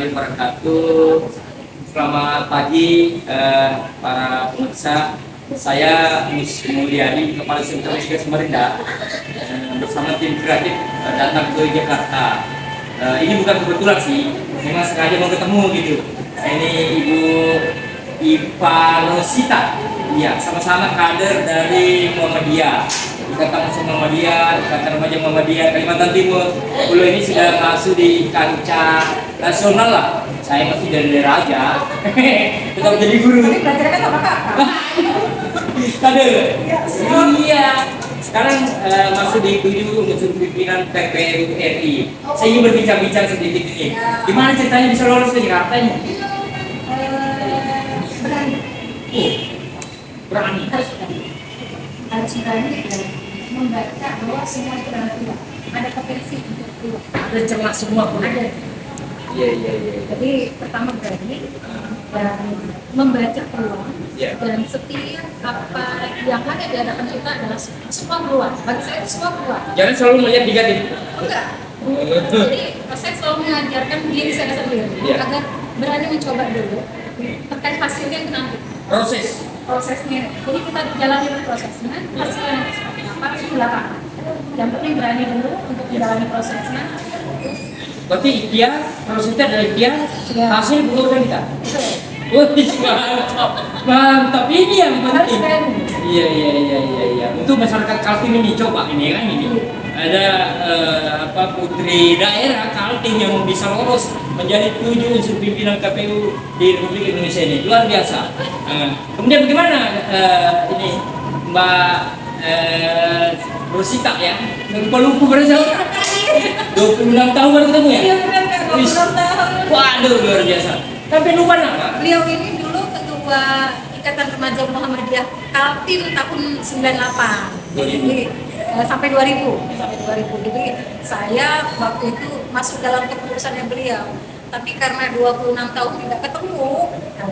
warahmatullahi wabarakatuh. Selamat pagi para pemirsa. Saya Mus Mulyadi, Kepala Sentra Migas Samarinda, bersama tim kreatif datang ke Jakarta. Ini bukan kebetulan sih, memang sengaja mau ketemu gitu. Ini Ibu Ipa Rosita, iya, sama-sama kader dari Muhammadiyah. Ikatan Muslim Muhammadiyah, Ikatan Remaja Muhammadiyah Kalimantan Timur. Beliau ini sudah masuk di kancah nasional lah. Saya masih dari daerah aja, tetap jadi guru. Tapi belajarnya kan sama kakak. Kader. Iya. Sekarang masuk di 7 unsur pimpinan PPU RI. Saya ingin berbincang-bincang sedikit ini. Gimana ceritanya bisa lolos ke Jakarta ini? Berani. Berani. Harus berani dan membaca bahwa semua itu adalah keluar. Ada potensi untuk keluar. Ada celah semua. Ada. Iya. Jadi pertama berani dan membaca peluang. Iya. Dan setiap apa yang ada di hadapan kita adalah semua keluar. Bagi saya itu semua keluar. Jangan selalu melihat negatif. Enggak. Jadi saya selalu mengajarkan diri saya sendiri Iya. agar berani mencoba dulu. Terkait hasilnya itu nanti. Prosesnya. Jadi kita jalani prosesnya, hasilnya nanti seperti apa itu belakangan. Yang penting berani dulu untuk menjalani prosesnya. Berarti ikhtiar, prosesnya adalah ikhtiar, Ya. hasil bukan kita. Betul. Mantap, ini yang Harus penting. berani. Iya. Untuk masyarakat Kaltim ini coba ini kan ini. Ada putri daerah Kaltim yang bisa lolos menjadi 7 unsur pimpinan KPU di Republik Indonesia ini, luar biasa. Kemudian bagaimana ini Mbak Rosita ya? Lupa berasa 26 tahun baru ketemu ya? Iya benar Kak, 26 tahun. Waduh, luar biasa. Tapi lupa nama? Beliau ini dulu ketua Ikatan Remaja Muhammadiyah Kaltim tahun 98. Jadi sampai 2000. Jadi saya waktu itu masuk dalam kepengurusannya beliau. Tapi karena 26 tahun tidak ketemu,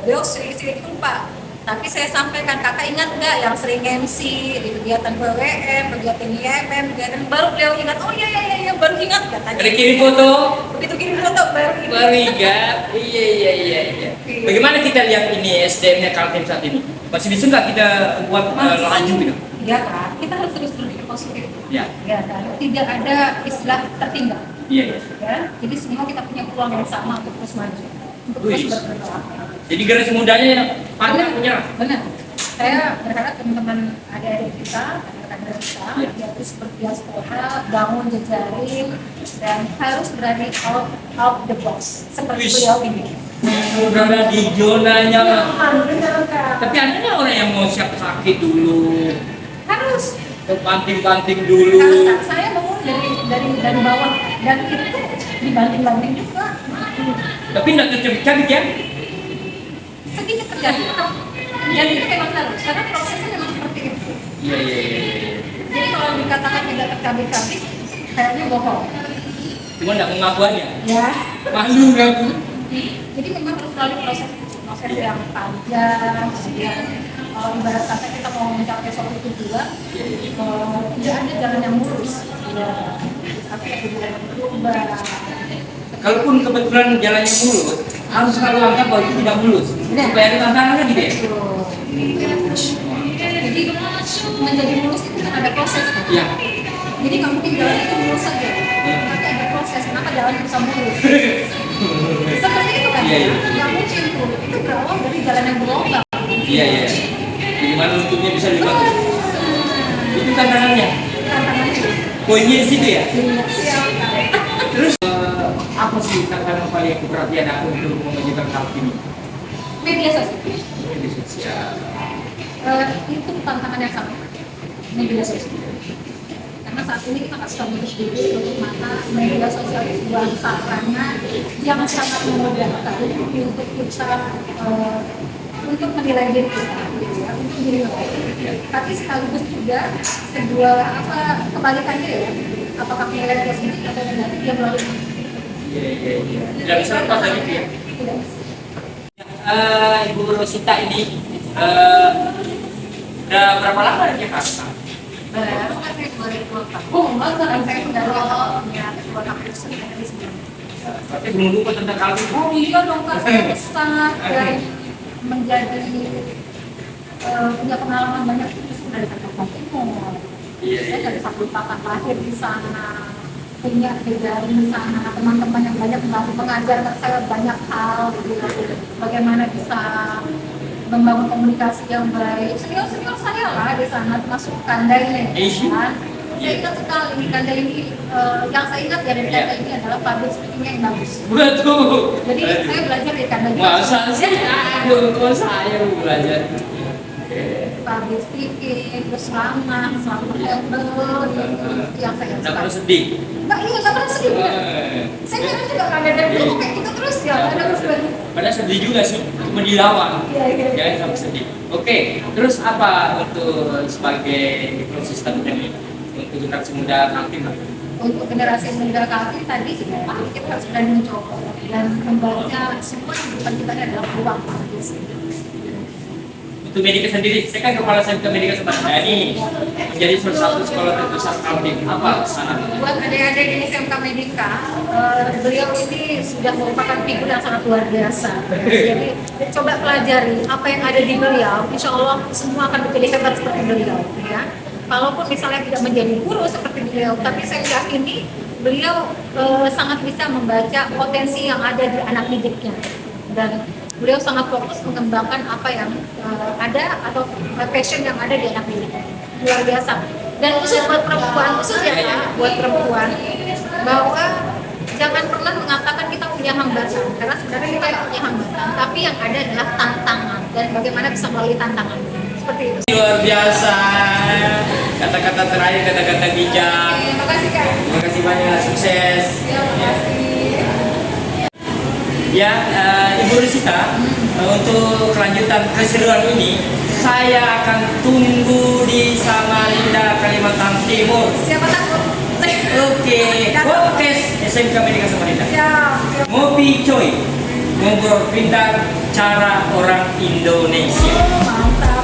beliau sering lupa. Tapi saya sampaikan, kakak ingat nggak yang sering MC di kegiatan BWM, kegiatan IMM, kegiatan baru beliau ingat, oh iya, baru ingat katanya. Ada kirim foto? Begitu kirim foto baru ingat. Baru ingat? Iya. Bagaimana kita lihat ini SDM-nya Kaltim saat ini? Masih bisa nggak kita buat laju gitu? Iya kan, kita harus terus berpikir positif. Ya. Ya kan, tidak ada istilah tertinggal. Iya. Ya, jadi semua kita punya peluang yang sama untuk terus maju, untuk Wih. terus bergerak. Jadi generasi mudanya pantang menyerah. Benar. Saya berharap teman-teman adik-adik kita, kader-kader kita, Ya. yaitu seperti sekolah, bangun jejaring, dan harus berani out the box seperti Wih. beliau ini. Berada di zonanya. Aman, benar Kak. Tapi ada orang yang mau siap sakit dulu, Harus. banting dulu. Harus. Saya bangun dari bawah dan itu dibanting-banting juga. Tapi nggak tercabik-cabik ya? Sedikit terjadi. Dan itu memang harus, karena prosesnya memang seperti itu. Iya. Jadi kalau dikatakan tidak tercabik-cabik, kayaknya bohong. Cuma nggak mengaku aja. Ya. Malu ngaku. Jadi memang harus melalui proses yang panjang. Kemudian ibarat kata kita mau mencapai suatu tujuan, tidak ada jalan yang mulus. Ya. Tapi ada jalan yang berubah. Kalaupun kebetulan jalannya mulus, harus selalu anggap bahwa itu tidak mulus. Supaya ada tantangan lagi deh. Jadi menjadi mulus itu kan ada proses kan? Iya. Jadi nggak mungkin jalan itu mulus saja. Tapi ada proses. Kenapa jalan bisa mulus? Seperti itu kan? Iya. Nggak mungkin tuh. Itu berawal dari jalan yang berlubang. Iya. Bagaimana untuknya bisa dibangun? Itu tantangannya. Tantangannya. Poinnya di situ ya. Siap. Terus apa sih tantangan paling perhatian aku untuk memajukan Kaltim ini? Media sosial. Media sosial. Itu tantangan yang sama. Media sosial. Karena saat ini kita kasih tahu tutup mata, media sosial itu sebuah sarana yang sangat memudahkan untuk kita untuk menilai diri kita, ya, untuk dinilai. Tapi sekaligus juga sebuah kebalikannya ya. Apakah penilaian positif atau negatif dia melalui Iya. Tidak bisa lepas dari itu ya. tidak bisa. Ibu Rosita ini udah berapa lama di Jakarta? Baru kan saya 2004. Bahkan saya sudah punya ketua KPU dari sebelumnya. Berarti belum lupa tentang Kaltim. Oh iya dong Kak, saya sangat dan menjadi punya pengalaman banyak itu dari Kota Timur. Iya, Saya iya. dari satu kakak lahir di sana, punya jejaring di sana, teman-teman yang banyak mengajarkan saya banyak hal, gitu. Bagaimana bisa membangun komunikasi yang baik. Senior-senior saya lah di sana, termasuk Kandai nih. Kan? Saya ingat sekali Kandai ini, yang saya ingat ya dari Kandai ini adalah public speaking-nya yang bagus. Betul. Jadi saya belajar dari Kandai. Masa sih? Aduh, kok saya belajar. Public speaking, terus ramah, selalu humble, yang saya Nggak suka. perlu sedih. Nggak pernah sedih. Bener. Saya kira juga kan dari dulu kayak gitu terus ya, nggak ada perubahan. Padahal sedih juga sih, cuma dilawan. Iya, iya. Jangan sampai sedih. Oke, terus apa untuk sebagai ekosistem ini untuk generasi muda Kaltim? Untuk generasi muda Kaltim tadi kita harus berani mencoba dan membaca semua kehidupan kita ini adalah peluang. Untuk Medika sendiri, saya kan kepala Sentra Medika Samarinda ini menjadi salah satu sekolah terbesar Kaltim. Apa sana? Buat adik-adik di SMK Medika, beliau ini sudah merupakan figur yang sangat luar biasa. Jadi coba pelajari apa yang ada di beliau, insya Allah semua akan menjadi hebat seperti beliau. Ya. Walaupun misalnya tidak menjadi guru seperti beliau, tapi saya yakini beliau sangat bisa membaca potensi yang ada di anak didiknya. Dan beliau sangat fokus mengembangkan apa yang ada atau passion yang ada di anak didik. Luar biasa. Dan khusus buat perempuan, khusus ya Kak, buat perempuan, bahwa jangan pernah mengatakan kita punya hambatan, karena sebenarnya kita tidak punya hambatan, tapi yang ada adalah tantangan dan bagaimana bisa melalui tantangan. Seperti itu. Luar biasa. Kata-kata terakhir, kata-kata bijak. Terima kasih Kak. Terima kasih banyak, sukses. Terima kasih. Ya, Ibu Risita, untuk kelanjutan keseruan ini, saya akan tunggu di Samarinda, Kalimantan Timur. Siapa takut? Oke, podcast SMK Medika Samarinda. Siap. Ngopi coy, ngobrol pintar cara orang Indonesia. Oh, mantap.